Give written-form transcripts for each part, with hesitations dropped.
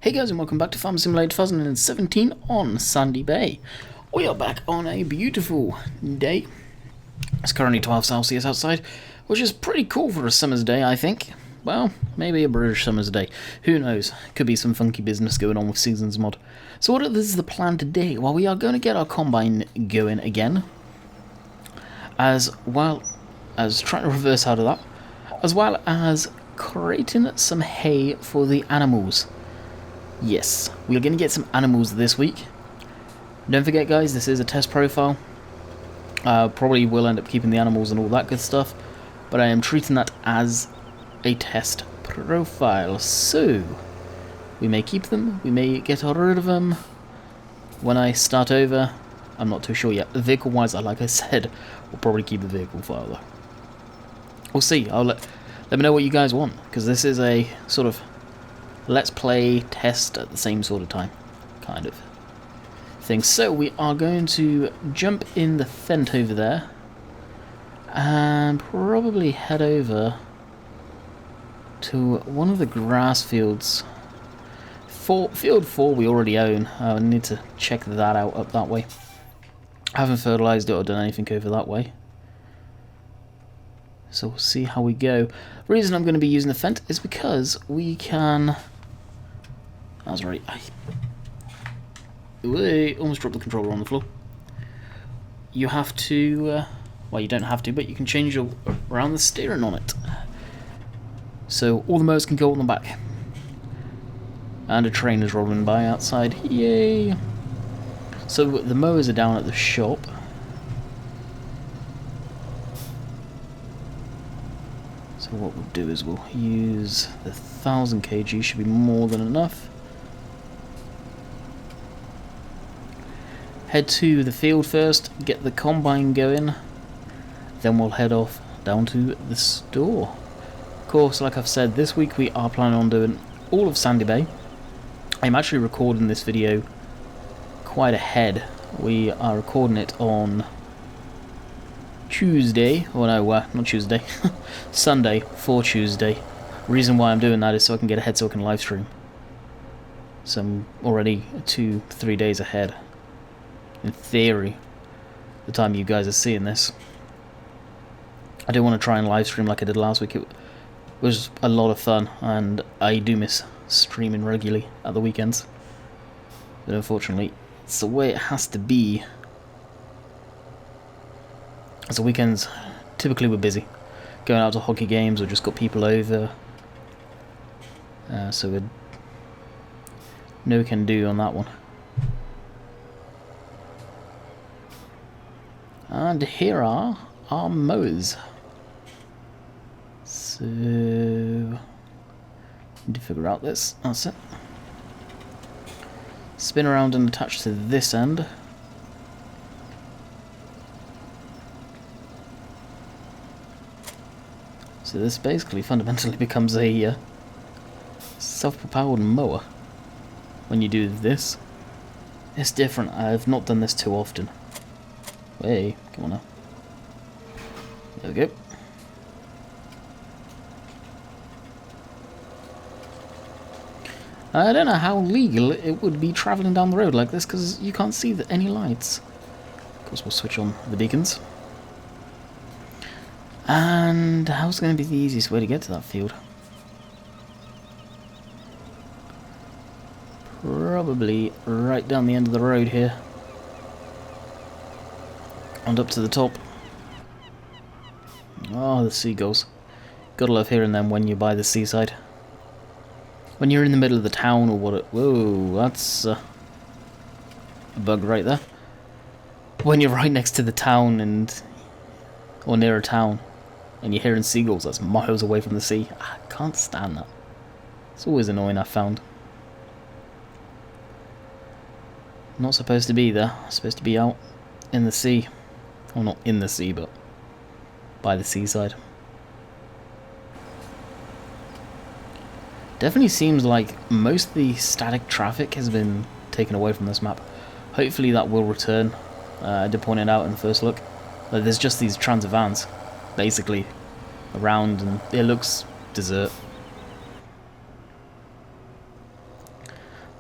Hey guys, and welcome back to Farm Simulator 2017 on Sandy Bay. We are back on a beautiful day. It's currently 12 Celsius outside, which is pretty cool for a summer's day, I think. Well, maybe a British summer's day. Who knows? Could be some funky business going on with Seasons Mod. So what is the plan today? Well, we are going to get our combine going again, as well as trying to reverse out of that, as well as creating some hay for the animals. Yes, we're going to get some animals this week. Don't forget, guys, this is a test profile. Probably will end up keeping the animals and all that good stuff, but I am treating that as a test profile. So, we may keep them, we may get rid of them when I start over. I'm not too sure yet. Vehicle-wise, like I said, we'll probably keep the vehicle file, though. We'll see. I'll let me know what you guys want, because this is a sort of let's play test at the same sort of time kind of thing. So we are going to jump in the fent over there and probably head over to one of the grass fields. Field 4 we already own. I need to check that out up that way. I haven't fertilized it or done anything over that way, so we'll see how we go. The reason I'm going to be using the fent is because we can... I was right. Wait, almost dropped the controller on the floor. You have to... well, you don't have to, but you can change around the steering on it. So all the mowers can go on the back. And a train is rolling by outside. Yay! So the mowers are down at the shop. So what we'll do is we'll use the 1000 kg, should be more than enough. Head to the field first, get the combine going, then we'll head off down to the store. Of course, like I've said, this week we are planning on doing all of Sandy Bay. I'm actually recording this video quite ahead. We are recording it on Tuesday, or no, not Tuesday, Sunday for Tuesday. Reason why I'm doing that is so I can get ahead so I can live stream. So I'm already 2-3 days ahead. In theory, the time you guys are seeing this. I do want to try and live stream like I did last week. It was a lot of fun, and I do miss streaming regularly at the weekends. But unfortunately, it's the way it has to be. As the weekends, typically we're busy. Going out to hockey games or just got people over. So we're no can do on that one. And here are our mowers. So, need to figure out this. That's it. Spin around and attach to this end. So this basically fundamentally becomes a self-propelled mower when you do this. It's different. I've not done this too often. Hey, come on now. There we go. I don't know how legal it would be travelling down the road like this, because you can't see any lights. Of course, we'll switch on the beacons. And how's going to be the easiest way to get to that field? Probably right down the end of the road here. And up to the top. Oh, the seagulls. Gotta love hearing them when you're by the seaside. When you're in the middle of the town or what... Whoa, that's a bug right there. When you're right next to the town or near a town and you're hearing seagulls, that's miles away from the sea. I can't stand that. It's always annoying, I've found. Not supposed to be there. Supposed to be out in the sea. Well, not in the sea, but by the seaside. Definitely seems like most of the static traffic has been taken away from this map. Hopefully that will return. I did point it out in the first look. But there's just these transit vans, basically, around, and it looks desert.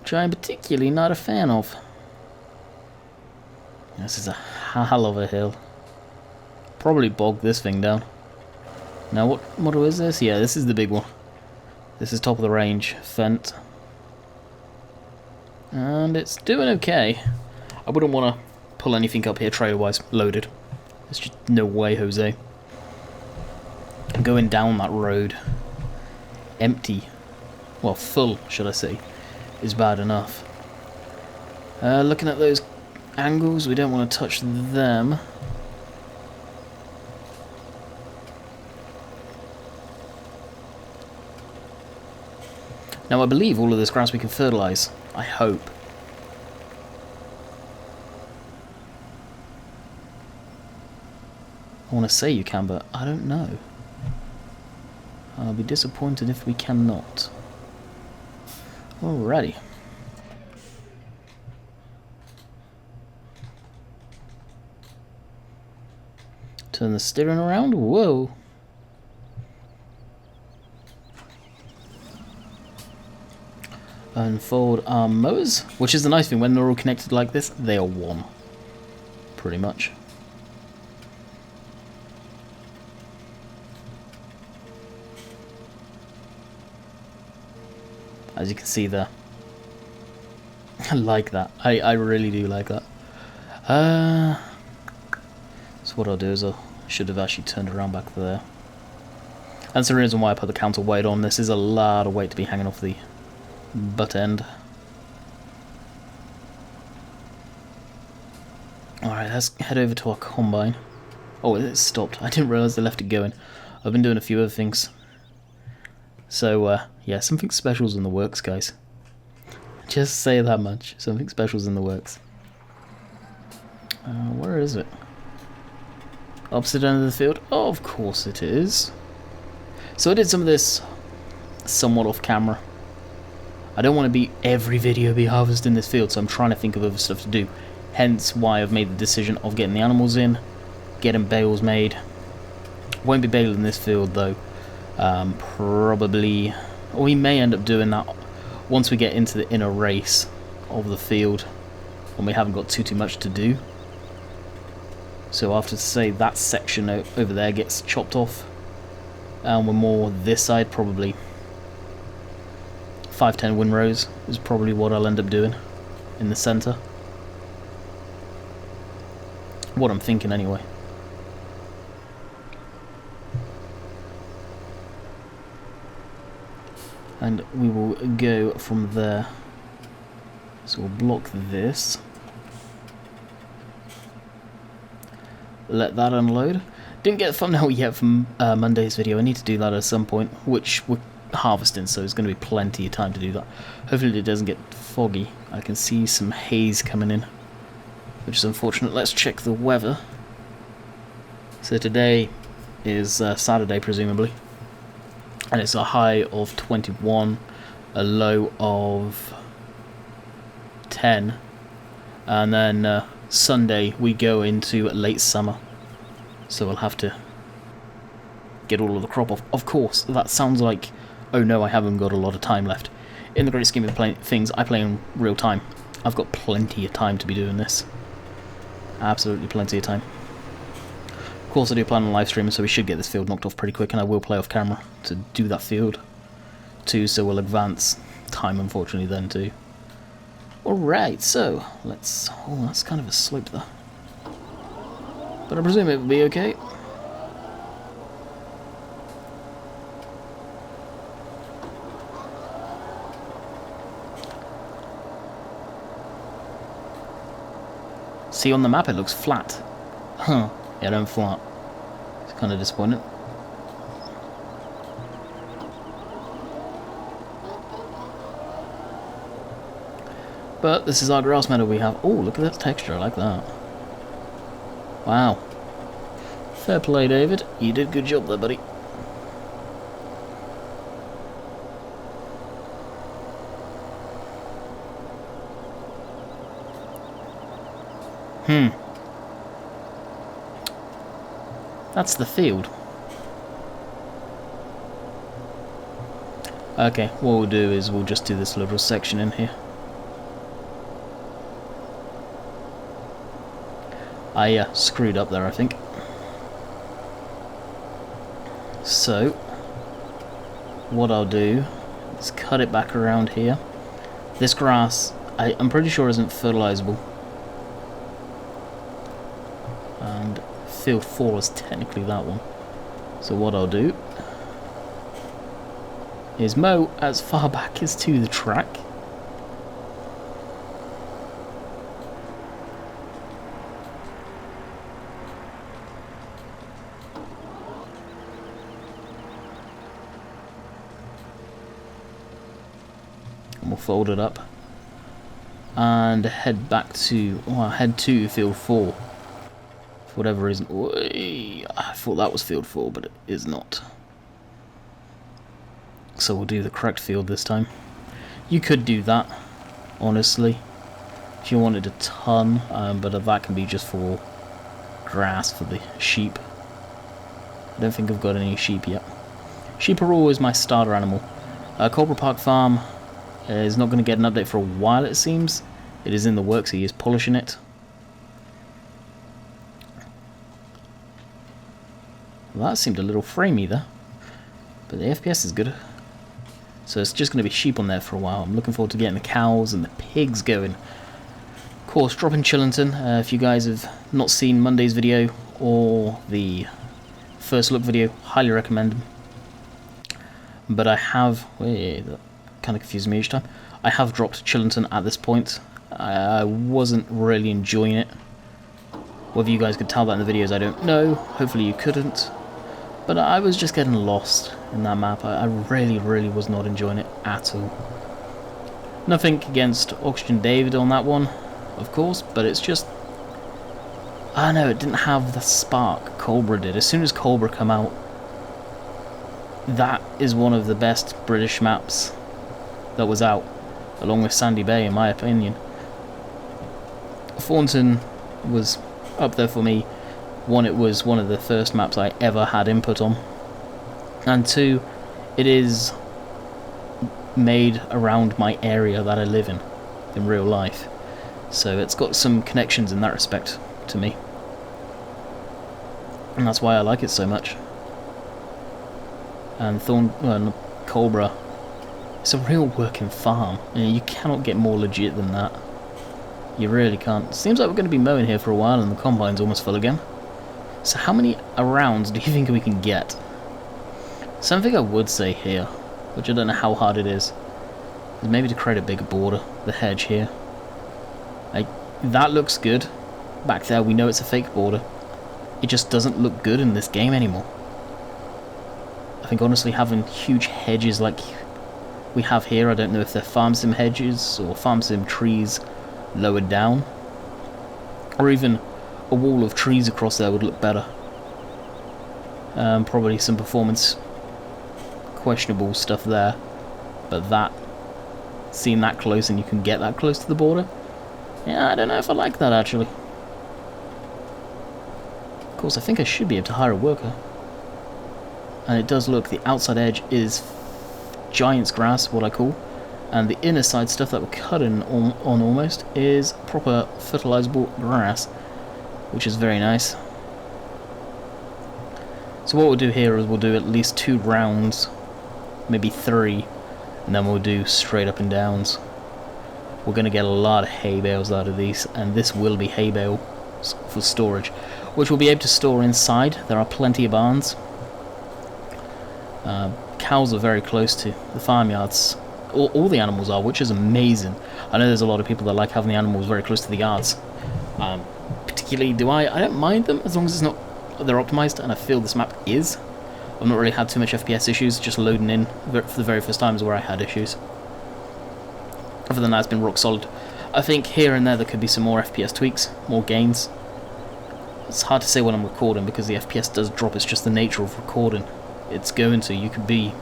which I'm particularly not a fan of. This is a hell of a hill. Probably bog this thing down. Now what is this? Yeah, this is the big one. This is top of the range, Fent. And it's doing okay. I wouldn't want to pull anything up here trailer-wise loaded. There's just no way, Jose. Going down that road, empty, well, full, should I say, is bad enough. Looking at those angles, we don't want to touch them. Now I believe all of this grass we can fertilise. I hope. I want to say you can, but I don't know. I'll be disappointed if we cannot. Alrighty. Turn the steering around. Whoa. Unfold our mowers, which is the nice thing, when they're all connected like this, they are one. Pretty much. As you can see there. I like that. I really do like that. So what I'll do is I should have actually turned around back there. That's the reason why I put the counterweight on. This is a lot of weight to be hanging off the butt end. Alright, let's head over to our combine. Oh, it stopped. I didn't realise they left it going. I've been doing a few other things. So, yeah, something special's in the works, guys. Just say that much. Something special's in the works. Where is it? Opposite end of the field? Oh, of course it is. So I did some of this somewhat off camera. I don't want to be every video be harvesting this field, so I'm trying to think of other stuff to do. Hence why I've made the decision of getting the animals in, getting bales made. Won't be baling this field though. Probably, or we may end up doing that once we get into the inner race of the field, when we haven't got too much to do. So after say that section over there gets chopped off, and we're more this side, probably 5-10 windrows is probably what I'll end up doing in the centre. What I'm thinking anyway. And we will go from there. So we'll block this. Let that unload. Didn't get a thumbnail yet from Monday's video. I need to do that at some point, which we're harvesting, so there's going to be plenty of time to do that. Hopefully it doesn't get foggy. I can see some haze coming in, which is unfortunate. Let's check the weather. So today is Saturday, presumably. And it's a high of 21, a low of 10. And then Sunday we go into late summer. So we'll have to get all of the crop off. Of course, that sounds like, oh no, I haven't got a lot of time left. In the great scheme of things, I play in real time. I've got plenty of time to be doing this. Absolutely plenty of time. Of course I do plan on live streaming, so we should get this field knocked off pretty quick, and I will play off camera to do that field too, so we'll advance time unfortunately then too. Alright, so let's... oh, that's kind of a slope there. But I presume it will be okay. See, on the map it looks flat. Huh. Yeah, don't flat. It's kind of disappointing. But this is our grass meadow we have. Oh, look at that texture. I like that. Wow. Fair play, David. You did a good job there, buddy. That's the field. Okay, what we'll do is we'll just do this little section in here. I screwed up there, I think. So, what I'll do is cut it back around here. This grass, I'm pretty sure isn't fertilizable. And field 4 is technically that one. So what I'll do is mow as far back as to the track. And we'll fold it up and head back to, head to field 4. For whatever reason. I thought that was field 4, but it is not. So we'll do the correct field this time. You could do that, honestly, if you wanted a ton, but that can be just for grass for the sheep. I don't think I've got any sheep yet. Sheep are always my starter animal. Cobra Park Farm is not going to get an update for a while, it seems. It is in the works, he is polishing it. Well, that seemed a little framey there, but the FPS is good. So it's just going to be sheep on there for a while. I'm looking forward to getting the cows and the pigs going. Of course, dropping Chillington. If you guys have not seen Monday's video or the first look video, highly recommend them. But I have... Wait, that kind of confuses me each time. I have dropped Chillington at this point. I wasn't really enjoying it. Whether you guys could tell that in the videos, I don't know. Hopefully you couldn't. But I was just getting lost in that map. I really was not enjoying it at all. Nothing against Oxygen David on that one, of course, but it's just... I don't know, it didn't have the spark Cobra did. As soon as Cobra come out, that is one of the best British maps that was out, along with Sandy Bay, in my opinion. Thornton was up there for me. One, it was one of the first maps I ever had input on, and two, it is made around my area that I live in real life, so it's got some connections in that respect to me, and that's why I like it so much. And Cobra, it's a real working farm, and you cannot get more legit than that. You really can't. Seems like we're going to be mowing here for a while, and the combine's almost full again. So how many rounds do you think we can get? Something I would say here, which I don't know how hard it is maybe to create a bigger border, the hedge here. That looks good. Back there we know it's a fake border. It just doesn't look good in this game anymore. I think honestly having huge hedges like we have here, I don't know if they're farm sim hedges or farm sim trees lowered down, or even a wall of trees across there would look better. Probably some performance questionable stuff there, but that, seeing that close and you can get that close to the border, yeah, I don't know if I like that actually. Of course, I think I should be able to hire a worker, and it does look, the outside edge is giant's grass, what I call, and the inner side stuff that we're cutting on almost is proper fertilizable grass, which is very nice. So what we'll do here is we'll do at least 2 rounds, maybe 3, and then we'll do straight up and downs. We're going to get a lot of hay bales out of these, and this will be hay bale for storage, which we'll be able to store inside. There are plenty of barns. Cows are very close to the farmyards. All the animals are, which is amazing. I know there's a lot of people that like having the animals very close to the yards. Particularly do I don't mind them as long as it's not, they're optimized, and I feel this map is. I've not really had too much FPS issues, just loading in for the very first times where I had issues. Other than that, it's been rock solid. I think here and there could be some more FPS tweaks, more gains. It's hard to say when I'm recording because the FPS does drop, it's just the nature of recording. It's going to, you could be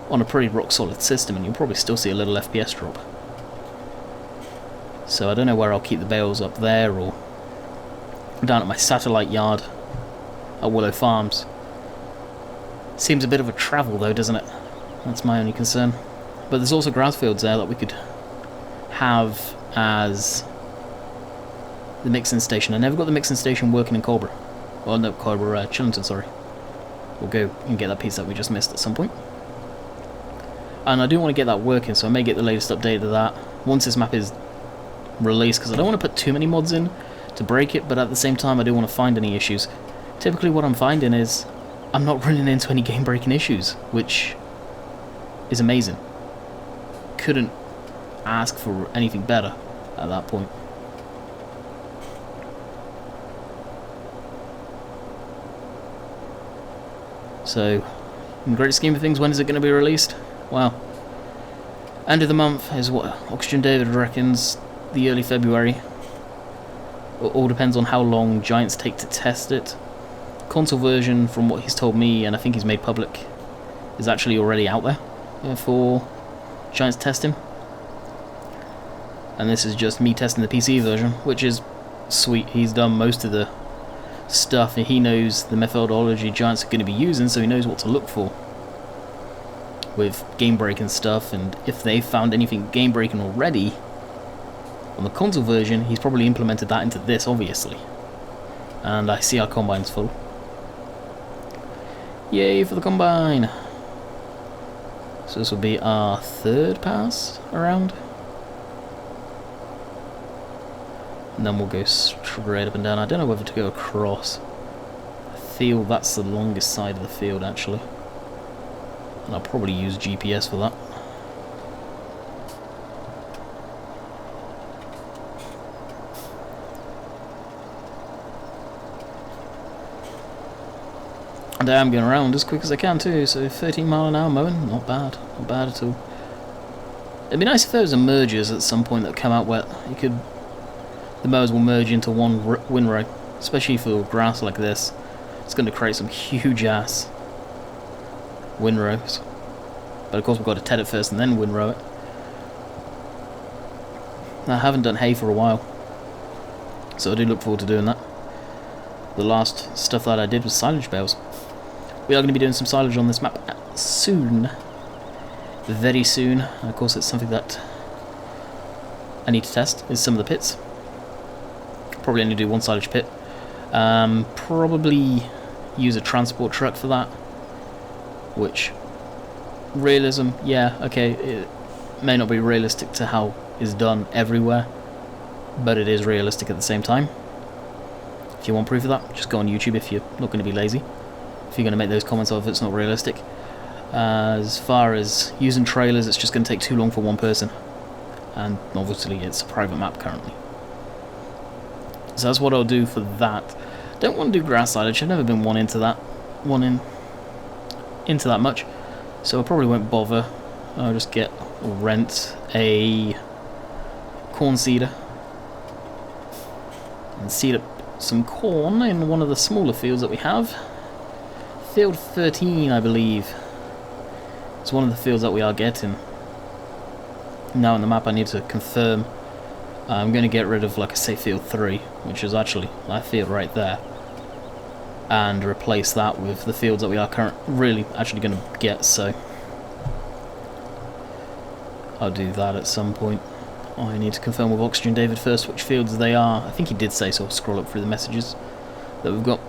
on a pretty rock solid system and you'll probably still see a little FPS drop. So I don't know where I'll keep the bales, up there or down at my satellite yard at Willow Farms. Seems a bit of a travel though, doesn't it? That's my only concern. But there's also grass fields there that we could have as the mixing station. I never got the mixing station working in Cobra. Well, no, Cobra, Chillington, sorry. We'll go and get that piece that we just missed at some point. And I do want to get that working, so I may get the latest update of that once this map is released, because I don't want to put too many mods in to break it, but at the same time I do want to find any issues. Typically what I'm finding is I'm not running into any game-breaking issues, which is amazing. Couldn't ask for anything better at that point. So, in the great scheme of things, when is it going to be released? Well, end of the month is what Oxygen David reckons, the early February. It all depends on how long Giants take to test it. Console version, from what he's told me, and I think he's made public, is actually already out there for Giants testing. And this is just me testing the PC version, which is sweet. He's done most of the stuff, and he knows the methodology Giants are going to be using, so he knows what to look for with game breaking stuff. And if they found anything game breaking already on the console version, he's probably implemented that into this, obviously. And I see our combine's full. Yay for the combine! So this will be our third pass around. And then we'll go straight up and down. I don't know whether to go across. I feel that's the longest side of the field, actually. And I'll probably use GPS for that. And I am going around as quick as I can too, so 13 mile an hour mowing, not bad. Not bad at all. It'd be nice if there was a mergers at some point that come out where you could... the mowers will merge into one windrow, especially for grass like this. It's going to create some huge ass windrows. But of course we've got to ted it first and then windrow it. I haven't done hay for a while, so I do look forward to doing that. The last stuff that I did was silage bales. We are going to be doing some silage on this map soon. Very soon. And of course it's something that I need to test, is some of the pits. Probably only do one silage pit. Probably use a transport truck for that. Which, realism, yeah, okay, it may not be realistic to how it's done everywhere, but it is realistic at the same time. If you want proof of that, just go on YouTube if you're not going to be lazy. If you're going to make those comments of it's not realistic. As far as using trailers, it's just going to take too long for one person. And obviously it's a private map currently. So that's what I'll do for that. Don't want to do grass silage. I've never been into that much, so I probably won't bother. I'll just rent a corn seeder and seed up some corn in one of the smaller fields that we have. Field 13, I believe. It's one of the fields that we are getting. Now on the map I need to confirm. I'm going to get rid of, like I say, field 3, which is actually that field right there, and replace that with the fields that we are really actually going to get, so I'll do that at some point. I need to confirm with Oxygen David first which fields they are. I think he did say so. I'll scroll up through the messages that we've got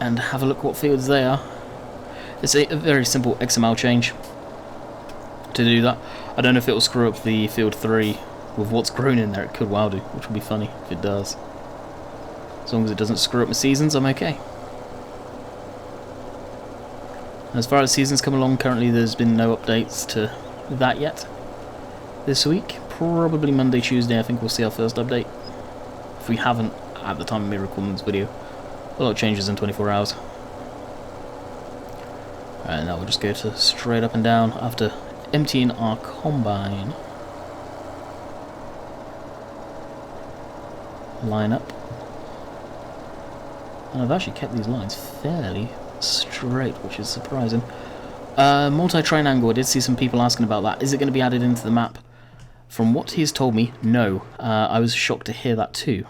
and have a look what fields they are. It's a very simple XML change to do that. I don't know if it will screw up the field 3 with what's grown in there. It could well do, which would be funny if it does. As long as it doesn't screw up my seasons, I'm okay. As far as seasons come along, currently there's been no updates to that yet. This week, probably Monday, Tuesday, I think we'll see our first update. If we haven't, at the time of me recording this video, a lot of changes in 24 hours. Alright, now we'll just go to straight up and down after emptying our combine. Line up. And I've actually kept these lines fairly straight, which is surprising. Multi-train angle, I did see some people asking about that. Is it going to be added into the map? From what he's told me, no. I was shocked to hear that too.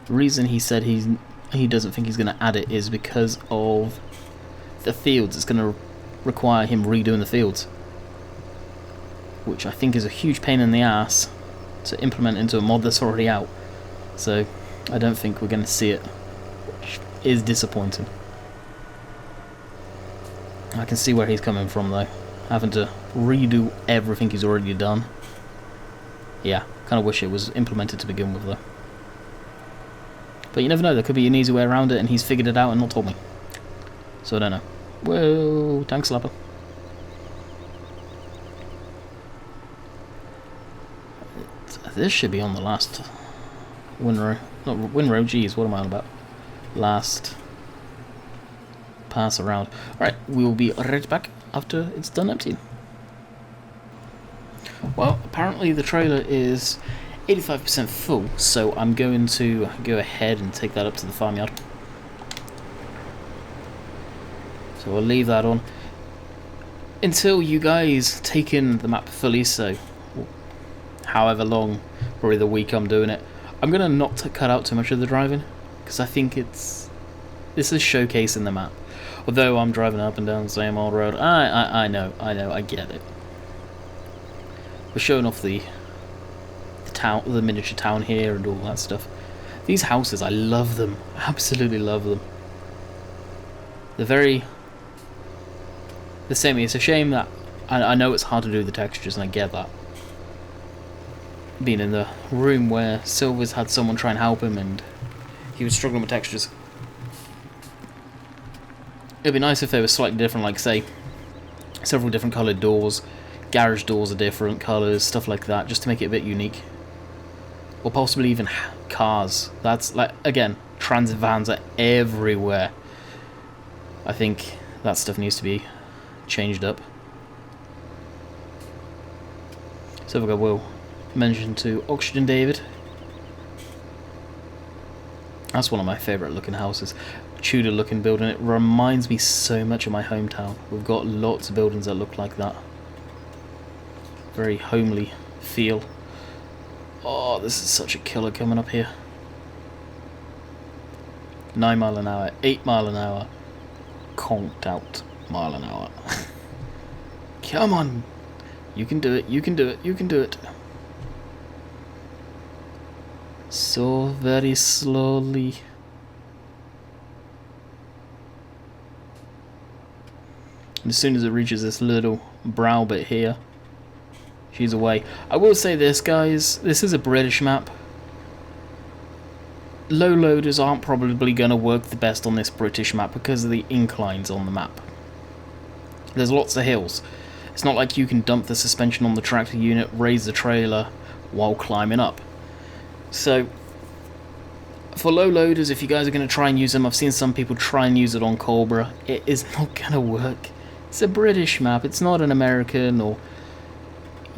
The reason he said he doesn't think he's going to add it is because of the fields. It's going to require him redoing the fields, which I think is a huge pain in the ass to implement into a mod that's already out. So I don't think we're going to see it, which is disappointing. I can see where he's coming from though, having to redo everything he's already done. Yeah, kind of wish it was implemented to begin with though. But you never know, there could be an easy way around it and he's figured it out and not told me. So I don't know. Whoa, tank slapper. This should be on the last windrow. Not windrow, geez, what am I on about? Last pass around. Alright, we will be right back after it's done emptying. Well, apparently the trailer is 85% full, so I'm going to go ahead and take that up to the farmyard. So I'll leave that on until you guys take in the map fully, so however long, probably the week I'm doing it. I'm going to not cut out too much of the driving, because I think this is showcasing the map. Although I'm driving up and down the same old road, I know, I get it. We're showing off the town, the miniature town here and all that stuff. These houses, I love them, absolutely love them. They're very the same. It's a shame that I know it's hard to do the textures, and I get that. Being in the room where Silver's had someone try and help him, and he was struggling with textures. It'd be nice if they were slightly different, like say, several different coloured doors, garage doors are different colours, stuff like that, just to make it a bit unique. Or possibly even cars. That's like, again, transit vans are everywhere. I think that stuff needs to be changed up. So I will mention to Oxygen David. That's one of my favourite looking houses. Tudor looking building. It reminds me so much of my hometown. We've got lots of buildings that look like that. Very homely feel. Oh, this is such a killer coming up here. 9 mile an hour, 8 mile an hour, conked out mile an hour. Come on, you can do it, you can do it, you can do it. So very slowly. And as soon as it reaches this little brow bit here, she's away. I will say this, guys, this is a British map. Low loaders aren't probably going to work the best on this British map because of the inclines on the map. There's lots of hills. It's not like you can dump the suspension on the tractor unit, raise the trailer while climbing up. So, for low loaders, if you guys are going to try and use them, I've seen some people try and use it on Cobra. It is not going to work. It's a British map. It's not an American or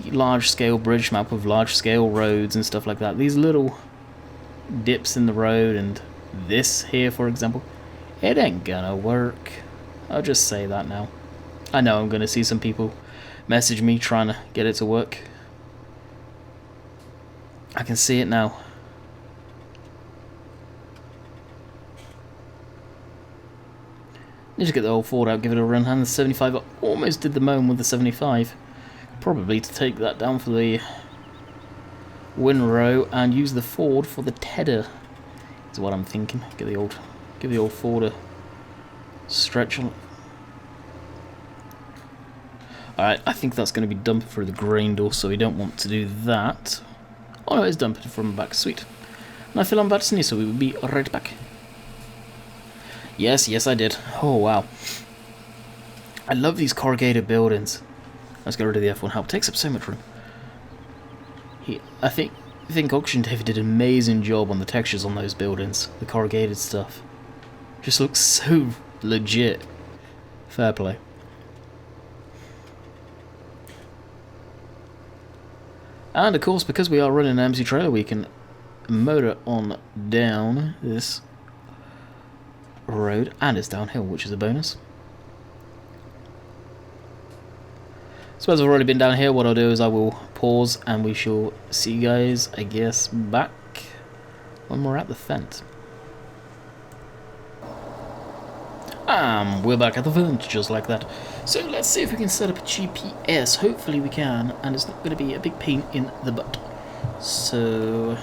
large-scale British map with large-scale roads and stuff like that. These little dips in the road and this here, for example, it ain't gonna work. I'll just say that now. I know I'm gonna see some people message me trying to get it to work. I can see it now. Need to get the old Ford out, give it a run, and the 75. I almost did the moan with the 75. Probably to take that down for the windrow and use the Ford for the tedder is what I'm thinking. Give the old Ford a stretch on it. Alright, I think that's going to be dumping through the grain door, so we don't want to do that. Oh no, it's dumping from the back. Sweet. And I feel I'm about to sneeze, so we will be right back. Yes, I did. Oh wow. I love these corrugated buildings. Let's get rid of the F1 help. It takes up so much room. I think Auction David did an amazing job on the textures on those buildings. The corrugated stuff. Just looks so legit. Fair play. And of course, because we are running an empty trailer, we can motor on down this road, and it's downhill, which is a bonus. So as I've already been down here, what I'll do is I will pause and we shall see you guys, I guess, back when we're at the fence. We're back at the fence, just like that. So let's see if we can set up a GPS. Hopefully we can, and it's not going to be a big pain in the butt. So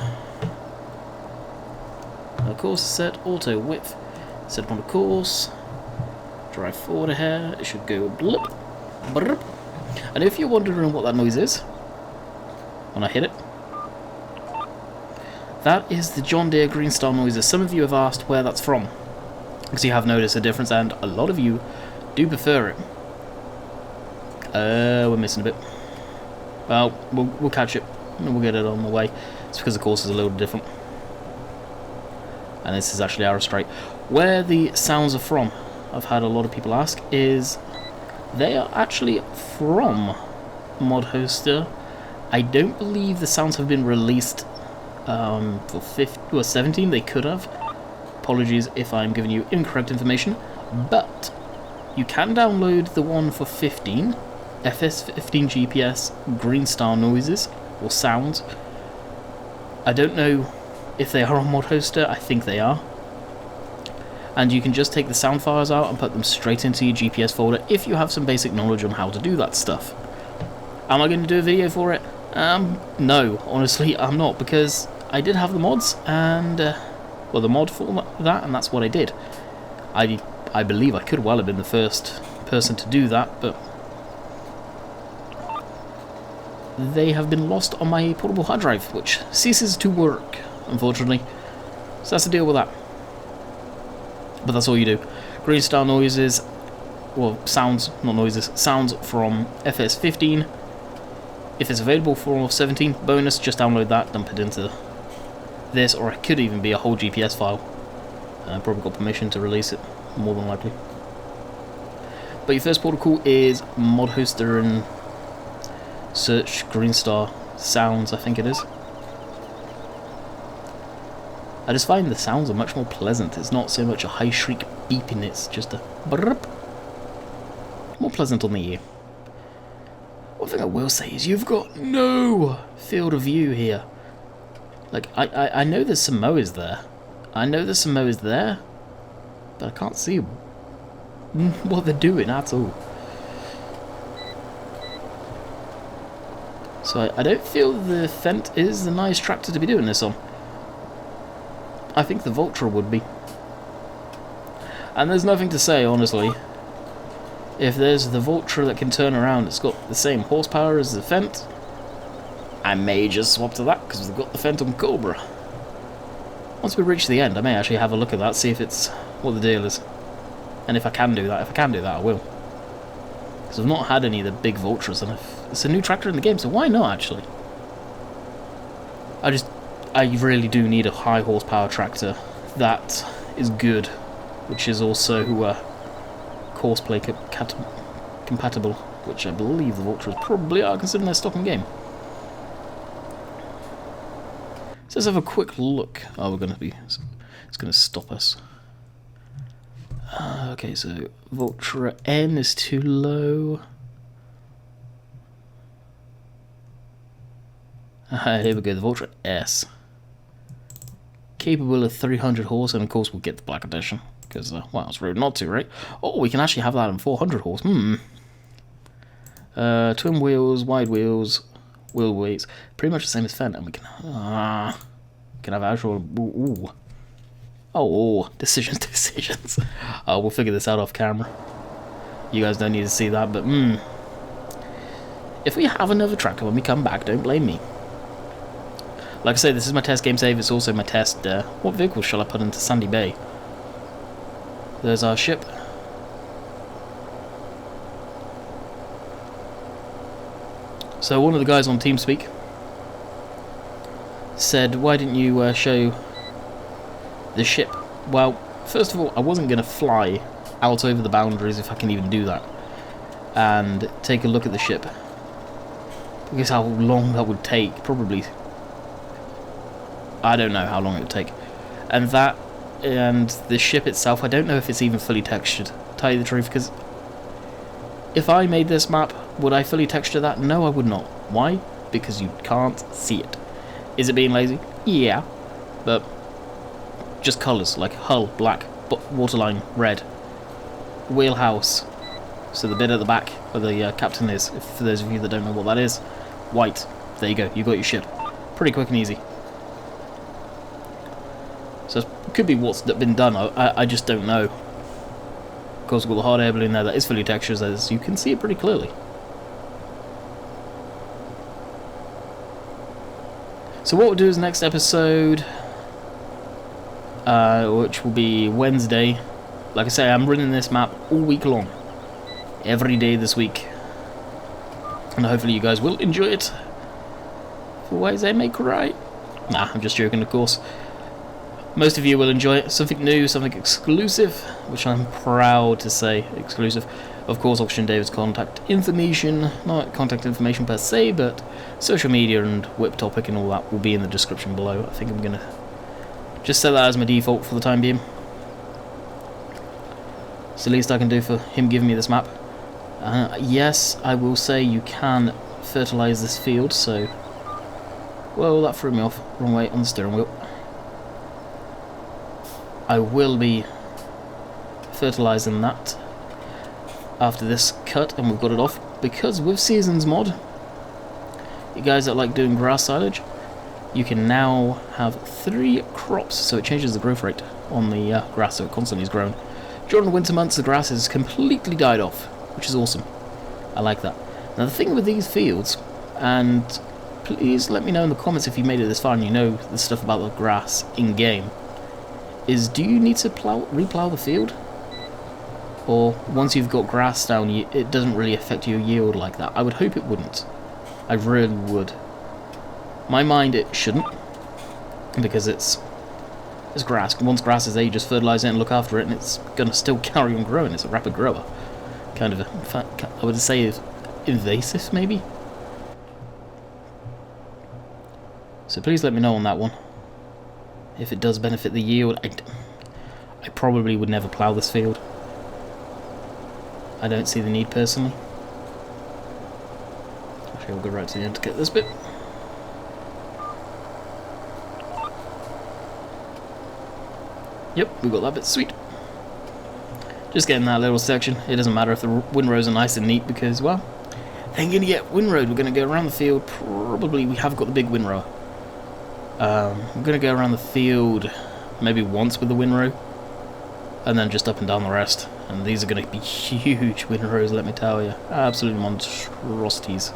Course set, auto width, set on the course, drive forward a hair, it should go blip, blip. And if you're wondering what that noise is, when I hit it, that is the John Deere Green Star noises. Some of you have asked where that's from, because you have noticed a difference, and a lot of you do prefer it. We're missing a bit. Well, we'll catch it, and we'll get it on the way. It's because the course is a little different. And this is actually Arrow Straight. Where the sounds are from, I've had a lot of people ask, is they are actually from Mod Hoster. I don't believe the sounds have been released for 15 or 17. They could have. Apologies if I'm giving you incorrect information, but you can download the one for 15, FS15 GPS Green Star noises or sounds. I don't know if they are on Mod Hoster. I think they are. And you can just take the sound files out and put them straight into your GPS folder if you have some basic knowledge on how to do that stuff. Am I going to do a video for it? No, honestly, I'm not, because I did have the mods and, well, the mod for that, and that's what I did. I believe I could well have been the first person to do that, but they have been lost on my portable hard drive, which ceases to work, unfortunately. So that's the deal with that. But that's all you do. Green Star noises, well, sounds, not noises, sounds from FS15. If it's available for 17, bonus, just download that, dump it into this, or it could even be a whole GPS file. I've probably got permission to release it, more than likely. But your first port of call is Mod Hoster and search Green Star sounds, I think it is. I just find the sounds are much more pleasant. It's not so much a high shriek beeping, it's just a brrrp. More pleasant on the ear. One thing I will say is you've got no field of view here. Like, I know there's some mowers there. I know there's some mowers there, but I can't see what they're doing at all. So I don't feel the Fendt is the nice tractor to be doing this on. I think the Vultra would be. And there's nothing to say, honestly. If there's the Vultra that can turn around, it's got the same horsepower as the Fendt, I may just swap to that, because we've got the Phantom Cobra. Once we reach the end, I may actually have a look at that, see if it's what the deal is. And if I can do that, I will. Because I've not had any of the big Vultras, and it's a new tractor in the game, so why not, actually? I really do need a high horsepower tractor that is good, which is also Courseplay compatible, which I believe the Vultras probably are, considering their stock in game. So let's have a quick look. Oh, it's going to stop us. Okay, so Vultra N is too low. Here we go, the Vultra S. Capable of 300 horse, and of course we'll get the Black Edition, because, well, it's rude not to, right? Oh, we can actually have that in 400 horse, twin wheels, wide wheels, wheel weights, pretty much the same as Fendt, and we can have actual, decisions. We'll figure this out off camera. You guys don't need to see that, but, if we have another tractor when we come back, don't blame me. Like I say, this is my test game save, it's also my test, what vehicle shall I put into Sandy Bay? There's our ship. So one of the guys on TeamSpeak said, why didn't you show the ship? Well, first of all, I wasn't going to fly out over the boundaries, if I can even do that, and take a look at the ship. Because how long that would take, probably, I don't know how long it would take. And the ship itself, I don't know if it's even fully textured, to tell you the truth, because if I made this map, would I fully texture that? No, I would not. Why? Because you can't see it. Is it being lazy? Yeah. But just colours, like hull, black, waterline, red. Wheelhouse, so the bit at the back where the captain is, for those of you that don't know what that is, white. There you go, you got your ship. Pretty quick and easy. So it could be what's been done. I just don't know. Of course, we've got the hard air balloon there that is fully textured, as you can see it pretty clearly. So what we'll do is next episode, which will be Wednesday. Like I say, I'm running this map all week long, every day this week, and hopefully you guys will enjoy it. For ways I may cry. Nah, I'm just joking, of course. Most of you will enjoy it. Something new, something exclusive, which I'm proud to say exclusive. Of course, Oxygen David's contact information, not contact information per se, but social media and whip topic and all that will be in the description below. I think I'm going to just set that as my default for the time being. It's the least I can do for him giving me this map. Yes, I will say you can fertilise this field, so... Well, that threw me off. Wrong way on the steering wheel. I will be fertilising that after this cut, and we've got it off, because with Seasons mod, you guys that like doing grass silage, you can now have 3 crops, so it changes the growth rate on the grass, so it constantly is growing. During the winter months, the grass has completely died off, which is awesome. I like that. Now the thing with these fields, and please let me know in the comments if you made it this far and you know the stuff about the grass in-game, is do you need to replow the field? Or once you've got grass down, it doesn't really affect your yield like that? I would hope it wouldn't. I really would. My mind, it shouldn't, because it's grass. Once grass is there, you just fertilise it and look after it, and it's going to still carry on growing. It's a rapid grower. Kind of, I would say, invasive, maybe? So please let me know on that one. If it does benefit the yield, I probably would never plough this field. I don't see the need personally. Actually, I'll go right to the end to get this bit. Yep, we got that bit. Sweet. Just getting that little section. It doesn't matter if the windrows are nice and neat, because, well, they ain't going to get windrowed. We're going to go around the field. Probably we have got the big windrow. We're going to go around the field maybe once with the windrow, and then just up and down the rest. And these are going to be huge windrows, let me tell you. Absolute monstrosities.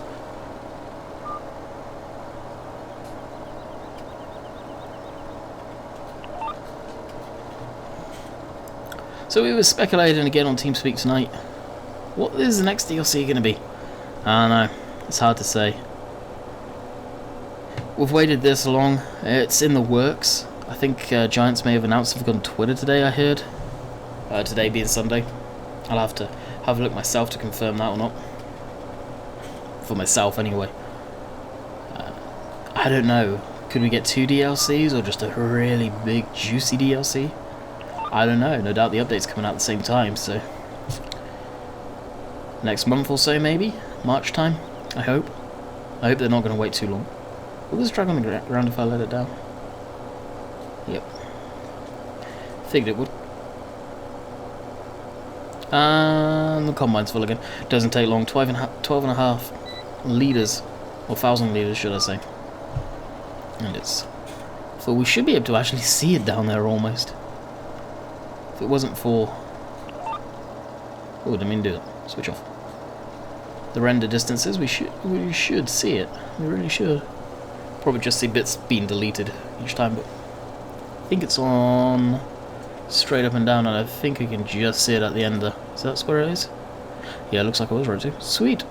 So we were speculating again on TeamSpeak tonight. What is the next DLC going to be? I don't know. It's hard to say. We've waited this long. It's in the works. I think Giants may have announced something on Twitter today, I heard. Today being Sunday. I'll have to have a look myself to confirm that or not. For myself, anyway. I don't know. Could we get 2 DLCs or just a really big, juicy DLC? I don't know. No doubt the update's coming out at the same time, so... Next month or so, maybe? March time, I hope. I hope they're not going to wait too long. Will this drag on the ground if I let it down? Yep. Figured it would. And the combine's full again. Doesn't take long. 12 and a half litres. Or 1,000 litres, should I say. And it's... So we should be able to actually see it down there almost. If it wasn't for... Oh, didn't mean to do that. Switch off. The render distances, we should see it. We really should. Probably just see bits being deleted each time, but I think it's on straight up and down, and I think we can just see it at the end there. Is that where it is? Yeah, it looks like I was right too. Sweet.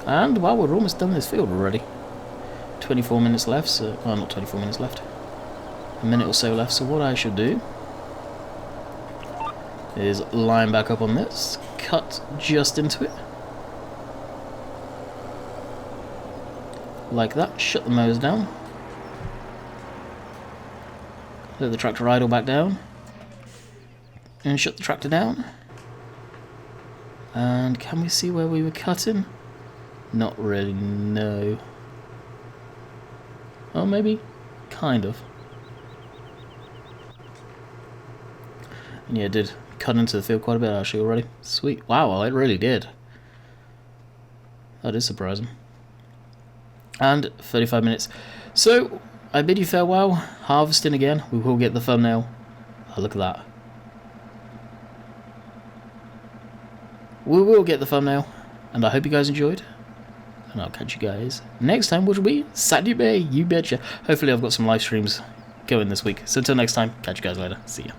And, well, we're almost done this field already. 24 minutes left, so... Well, not 24 minutes left. A minute or so left, so what I should do is line back up on this, cut just into it. Like that, shut the motors down. Let the tractor idle back down. And shut the tractor down. And can we see where we were cutting? Not really, no. Oh, maybe? Kind of. And yeah, it did cut into the field quite a bit actually already. Sweet. Wow, well, it really did. That is surprising. And 35 minutes. So, I bid you farewell. Harvesting again. We will get the thumbnail. Oh, look at that. We will get the thumbnail. And I hope you guys enjoyed. And I'll catch you guys next time, which will be Sandy Bay. You betcha. Hopefully I've got some live streams going this week. So until next time, catch you guys later. See ya.